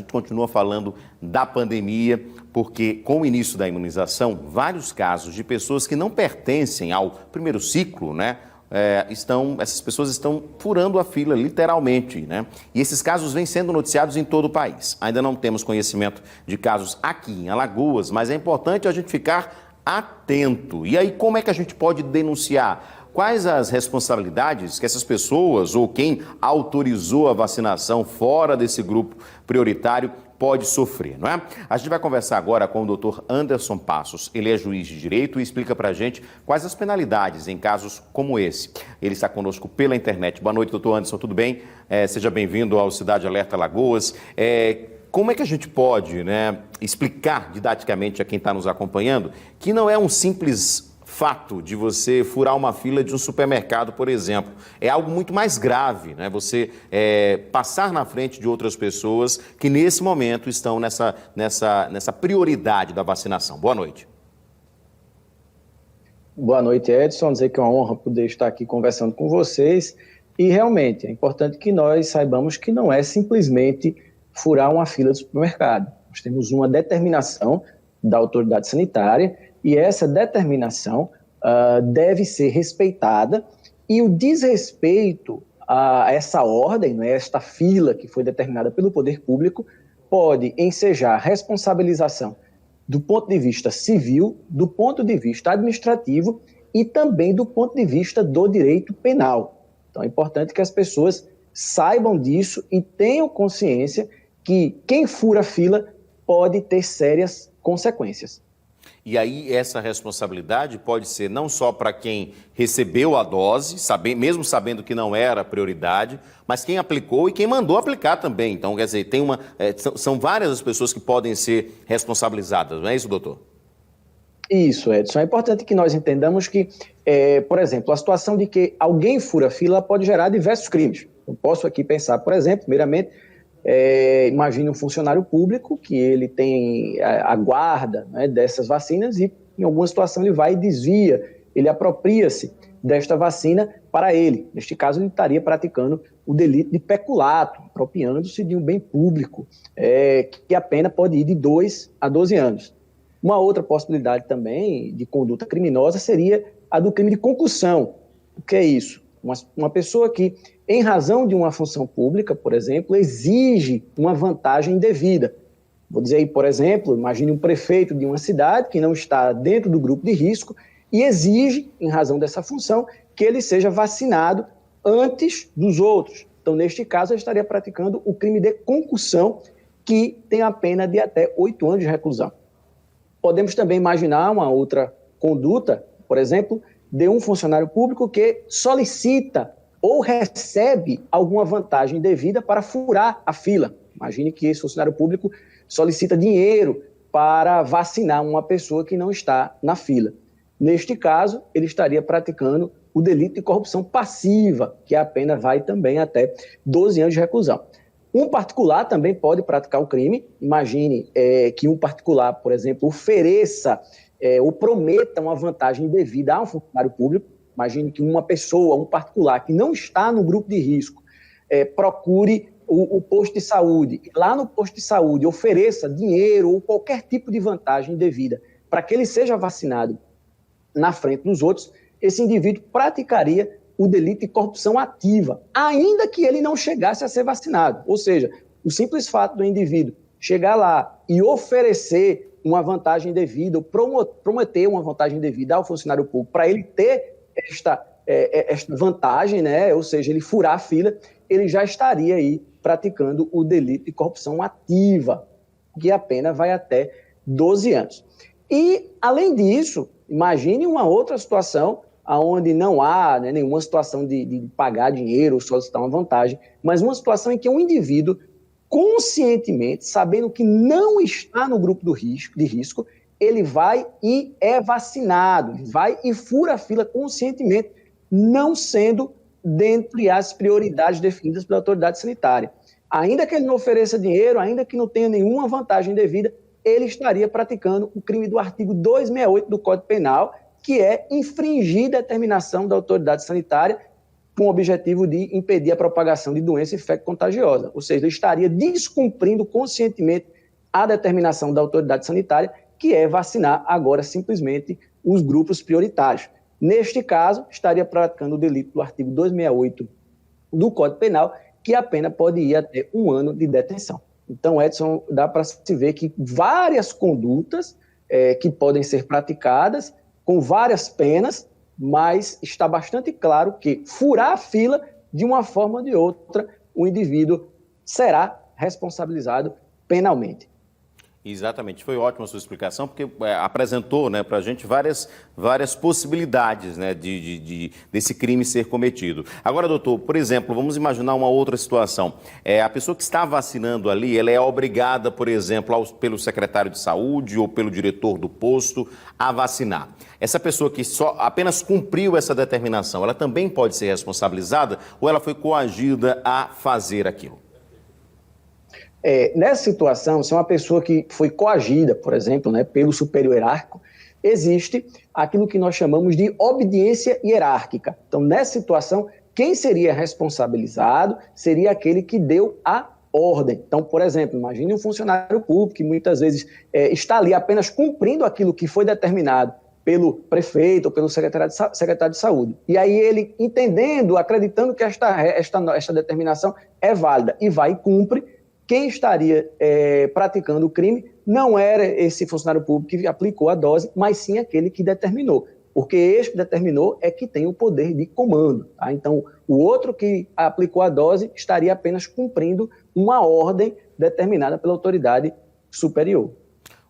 gente continua falando da pandemia, porque com o início da imunização, vários casos de pessoas que não pertencem ao primeiro ciclo, né? Essas pessoas estão furando a fila, literalmente, né? E esses casos vêm sendo noticiados em todo o país. Ainda não temos conhecimento de casos aqui em Alagoas, mas é importante a gente ficar atento. E aí, como é que a gente pode denunciar? Quais as responsabilidades que essas pessoas ou quem autorizou a vacinação fora desse grupo prioritário pode sofrer, não é? A gente vai conversar agora com o doutor Anderson Passos. Ele é juiz de direito e explica pra gente quais as penalidades em casos como esse. Ele está conosco pela internet. Boa noite, doutor Anderson, tudo bem? Seja bem-vindo ao Cidade Alerta Alagoas. Como é que a gente pode, né, explicar didaticamente a quem está nos acompanhando que não é um simples fato de você furar uma fila de um supermercado, por exemplo? É algo muito mais grave, né? Você passar na frente de outras pessoas que nesse momento estão nessa prioridade da vacinação. Boa noite. Boa noite, Edson. Dizer que é uma honra poder estar aqui conversando com vocês. E realmente é importante que nós saibamos que não é simplesmente furar uma fila do supermercado. Nós temos uma determinação da autoridade sanitária e essa determinação deve ser respeitada, e o desrespeito a essa ordem, né, esta fila que foi determinada pelo poder público, pode ensejar responsabilização do ponto de vista civil, do ponto de vista administrativo e também do ponto de vista do direito penal. Então é importante que as pessoas saibam disso e tenham consciência que quem fura a fila pode ter sérias consequências. E aí essa responsabilidade pode ser não só para quem recebeu a dose, mesmo sabendo que não era prioridade, mas quem aplicou e quem mandou aplicar também. Então, quer dizer, são várias as pessoas que podem ser responsabilizadas, não é isso, doutor? Isso, Edson. É importante que nós entendamos que, por exemplo, a situação de que alguém fura a fila pode gerar diversos crimes. Eu posso aqui pensar, por exemplo, primeiramente, imagine um funcionário público que ele tem a guarda, né, dessas vacinas e em alguma situação ele vai e desvia, ele apropria-se desta vacina para ele. Neste caso, ele estaria praticando o delito de peculato, apropriando-se de um bem público, que a pena pode ir de 2 a 12 anos. Uma outra possibilidade também de conduta criminosa seria a do crime de concussão. O que é isso? Uma pessoa que, em razão de uma função pública, por exemplo, exige uma vantagem indevida. Vou dizer aí, por exemplo, imagine um prefeito de uma cidade que não está dentro do grupo de risco e exige, em razão dessa função, que ele seja vacinado antes dos outros. Então, neste caso, ele estaria praticando o crime de concussão, que tem a pena de até 8 anos de reclusão. Podemos também imaginar uma outra conduta, por exemplo, de um funcionário público que solicita ou recebe alguma vantagem devida para furar a fila. Imagine que esse funcionário público solicita dinheiro para vacinar uma pessoa que não está na fila. Neste caso, ele estaria praticando o delito de corrupção passiva, que a pena vai também até 12 anos de reclusão. Um particular também pode praticar o crime. Imagine que um particular, por exemplo, ofereça ou prometa uma vantagem indevida a um funcionário público. Imagine que uma pessoa, um particular que não está no grupo de risco, procure o posto de saúde, e lá no posto de saúde ofereça dinheiro ou qualquer tipo de vantagem indevida para que ele seja vacinado na frente dos outros. Esse indivíduo praticaria o delito de corrupção ativa, ainda que ele não chegasse a ser vacinado. Ou seja, o simples fato do indivíduo chegar lá e oferecer uma vantagem devida, ou prometer uma vantagem devida ao funcionário público para ele ter esta vantagem, né? Ou seja, ele furar a fila, ele já estaria aí praticando o delito de corrupção ativa, que a pena vai até 12 anos. E, além disso, imagine uma outra situação onde não há, né, nenhuma situação de pagar dinheiro ou solicitar uma vantagem, mas uma situação em que um indivíduo, conscientemente, sabendo que não está no grupo de risco, ele vai e é vacinado, vai e fura a fila conscientemente, não sendo dentre as prioridades definidas pela autoridade sanitária. Ainda que ele não ofereça dinheiro, ainda que não tenha nenhuma vantagem devida, ele estaria praticando o crime do artigo 268 do Código Penal, que é infringir determinação da autoridade sanitária, com o objetivo de impedir a propagação de doença infecto-contagiosa, ou seja, ele estaria descumprindo conscientemente a determinação da autoridade sanitária, que é vacinar agora simplesmente os grupos prioritários. Neste caso, estaria praticando o delito do artigo 268 do Código Penal, que a pena pode ir até 1 ano de detenção. Então, Edson, dá para se ver que várias condutas que podem ser praticadas com várias penas, mas está bastante claro que furar a fila, de uma forma ou de outra, o indivíduo será responsabilizado penalmente. Exatamente, foi ótima a sua explicação, porque apresentou, né, para a gente várias possibilidades, né, desse crime ser cometido. Agora, doutor, por exemplo, vamos imaginar uma outra situação. A pessoa que está vacinando ali, ela é obrigada, por exemplo, pelo secretário de saúde ou pelo diretor do posto a vacinar. Essa pessoa que só apenas cumpriu essa determinação, ela também pode ser responsabilizada ou ela foi coagida a fazer aquilo? Nessa situação, se uma pessoa que foi coagida, por exemplo, né, pelo superior hierárquico, existe aquilo que nós chamamos de obediência hierárquica. Então, nessa situação, quem seria responsabilizado seria aquele que deu a ordem. Então, por exemplo, imagine um funcionário público que muitas vezes está ali apenas cumprindo aquilo que foi determinado pelo prefeito ou pelo secretário de saúde. E aí ele, entendendo, acreditando que esta determinação é válida e vai e cumpre, quem estaria praticando o crime não era esse funcionário público que aplicou a dose, mas sim aquele que determinou. Porque este que determinou é que tem o poder de comando. Tá? Então, o outro que aplicou a dose estaria apenas cumprindo uma ordem determinada pela autoridade superior.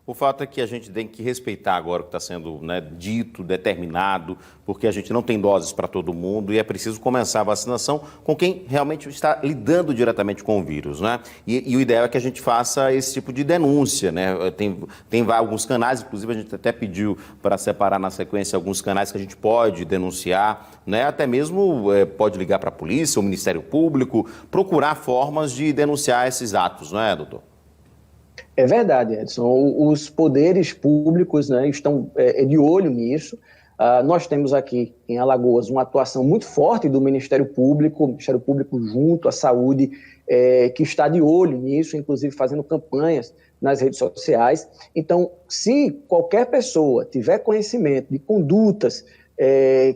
O fato é que a gente tem que respeitar agora o que está sendo, né, dito, determinado, porque a gente não tem doses para todo mundo e é preciso começar a vacinação com quem realmente está lidando diretamente com o vírus, né? E o ideal é que a gente faça esse tipo de denúncia, né? Tem alguns canais, inclusive a gente até pediu para separar na sequência alguns canais que a gente pode denunciar, né? Até mesmo pode ligar para a polícia, o Ministério Público, procurar formas de denunciar esses atos, não é, doutor? É verdade, Edson. Os poderes públicos, né, estão de olho nisso. Nós temos aqui em Alagoas uma atuação muito forte do Ministério Público junto à saúde, que está de olho nisso, inclusive fazendo campanhas nas redes sociais. Então, se qualquer pessoa tiver conhecimento de condutas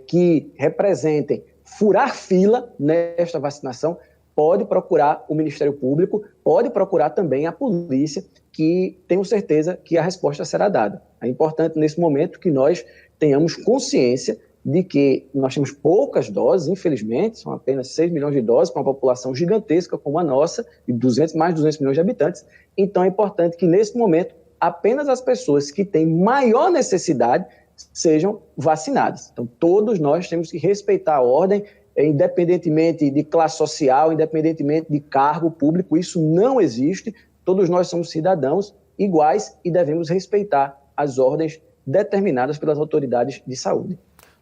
que representem furar fila nesta vacinação, pode procurar o Ministério Público, pode procurar também a polícia, que tenho certeza que a resposta será dada. É importante, nesse momento, que nós tenhamos consciência de que nós temos poucas doses, infelizmente, são apenas 6 milhões de doses para uma população gigantesca como a nossa, de mais de 200 milhões de habitantes. Então, é importante que, nesse momento, apenas as pessoas que têm maior necessidade sejam vacinadas. Então, todos nós temos que respeitar a ordem, independentemente de classe social, independentemente de cargo público, isso não existe. Todos nós somos cidadãos iguais e devemos respeitar as ordens determinadas pelas autoridades de saúde.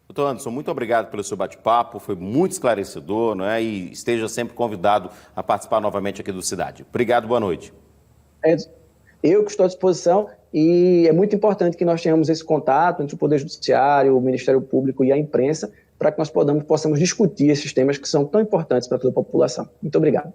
Doutor Anderson, muito obrigado pelo seu bate-papo, foi muito esclarecedor, não é? E esteja sempre convidado a participar novamente aqui do Cidade. Obrigado, boa noite. Eu que estou à disposição, e é muito importante que nós tenhamos esse contato entre o Poder Judiciário, o Ministério Público e a imprensa, para que nós possamos discutir esses temas que são tão importantes para toda a população. Muito obrigado.